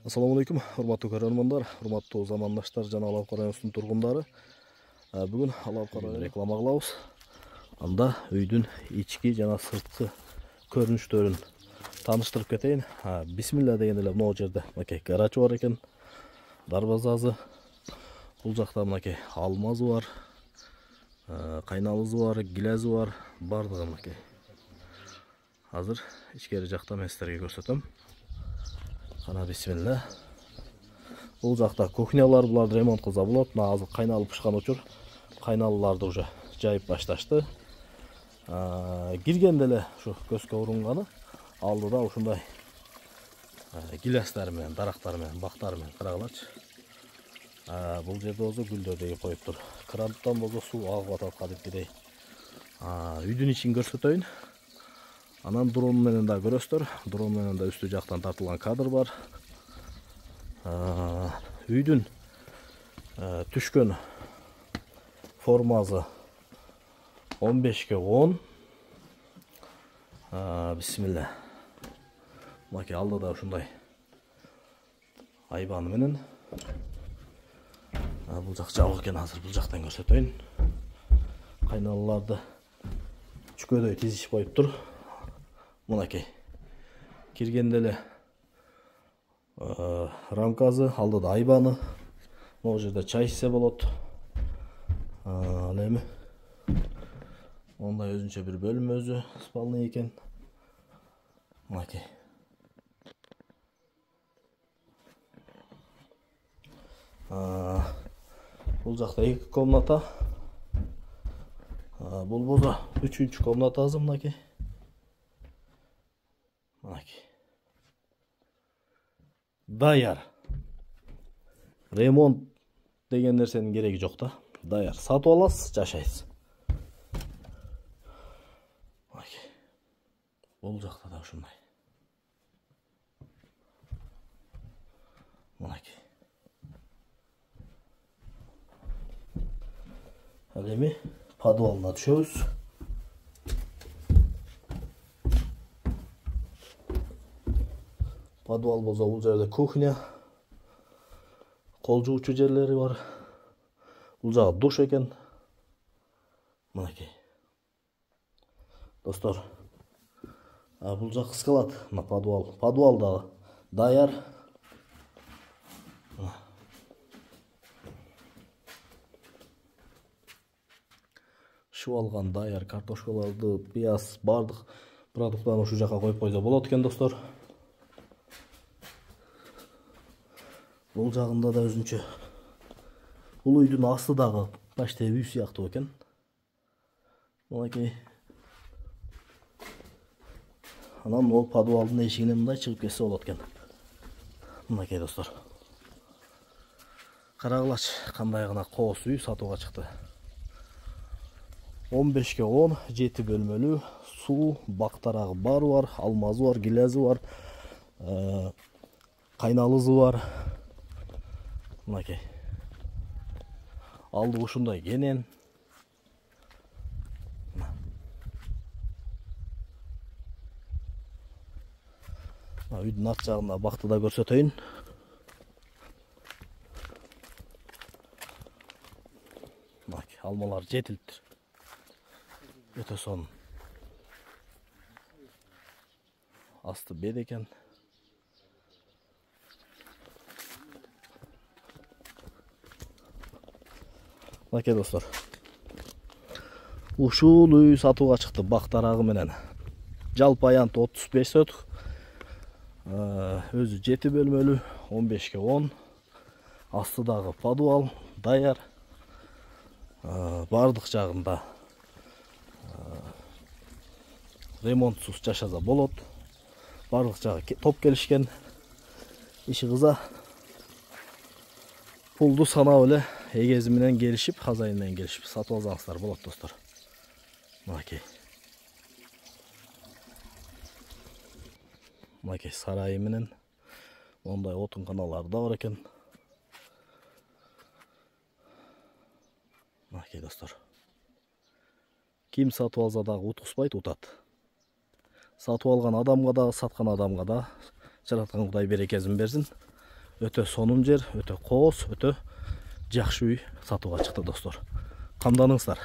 Assalamu alaikum, hurmatlı көрермандар, hurmatlı замандаштар жана Алапкы районунун тургундары. Бүгүн Алапкы районунун реклама кылабыз. Анда үйдүн ички жана сырткы көрүнүштөрүн тааныштырып кетейин. Бисмилла дегенде эле могу жерде мынакей гаражы бар экен, дарбазасы. Бул жакта мынакей алмазы бар, кайналысы бар, гилези бар, бардыгы мынакей. Азыр ичкери жакта мен силерге көрсөтөм. Ана бисмилла. Бул жакта кухнялар, буларды ремонт кылса болот. Мына азыр кайналып пышкан учур. Кайналаларды уже жайып башташты. Киргенде эле ушу көзгө урунганы алдыда ушундай гилестер менен, дарактар менен, бактар менен карагылачы. Бул жерде болсо гүлдөр деген коюптур. Крандан болсо суу агып атат кадимкидей. Үйдүн ичин көрсөтөйүн. Анан дрон менен да көрөсүздөр. Дрон менен да үстү жактан тартылган кадр бар. Үйдүн түшкөн формасы 15/10. Бисмилла. Мынакей алдыда ушундай айбаны менен. Бул жак жабык экен, азыр бул жактан көрсөтөйүн. Кайналаларды чүкөдөй тизишип коюптур. Мынакей киргенде эле рамкасы, алдыда айбаны. Могу жерде чай ичсе болот. Ал эми ондай өзүнчө бир бөлмө өзү спальный экен. Мынакей. Бул жакта 2 комната. Бул болсо 3-үнчү комнатасы мынакей. Даяр. Ремонт деген нерсенин кереги жок да. Даяр. Сатып аласыз, жашайсыз. Бул жакта да ушундай. Мынакей. Ал эми подвалына түшөбүз. Подвал болсо бул жерде кухня, кол жуучу жерлери бар. Бул жагы душ экен. Мынакей. Достор, бул жак скалат, мына подвал. Подвал да даяр. Шуалган даяр картошкаларды, пияз, бардык продукттарды ушу жака коюп койсо болот экен, достор. Бул жагында да өзүнчө. Бул үйдүн асты дагы почти үй сыяктуу экен. Мынакей. Анан ол подвалдын эшигинен мындай чыгып кетсе болот экен. Мынакей, достор. Карагылачы, кандай гана коос үй сатууга чыкты. 15/10, 7 бөлмөлүү, суу, бактарагы бары бар, алмазы бар, гилези бар, кайналысы бар. Мынакей. Алды ушундай кенен. Үйдүн арт жагында бакты да көрсөтөйүн. Мынакей, алмалар жетилиптир. Өтө сонун. Асты бед экен. Мынакей, достор. Ушул үй сатууга чыкты бактарагы менен. Жалпы аянты 35 соток. Өзү 7 бөлмөлүү, 15/10. Астыдагы подвал, даяр. Бардык жагында ремонтсуз жашаса болот. Бардык жагы топ келишкен. Иши кыза. Пулду санап эле эгези менен келишип, хазайын менен келишип сатып алсаңыздар болот, достор. Мынакей. Мынакей сарайы менен ондай отун каналары да бар экен. Мынакей, достор. Ким сатып алса дагы утукпайт, утат. Сатып алган адамга да, саткан адамга да жараткан Кудай берекесин берсин. өтө сонун жер, өтө кооз, өтө жакшы үй сатууга чыкты достор. Камданыңыздар.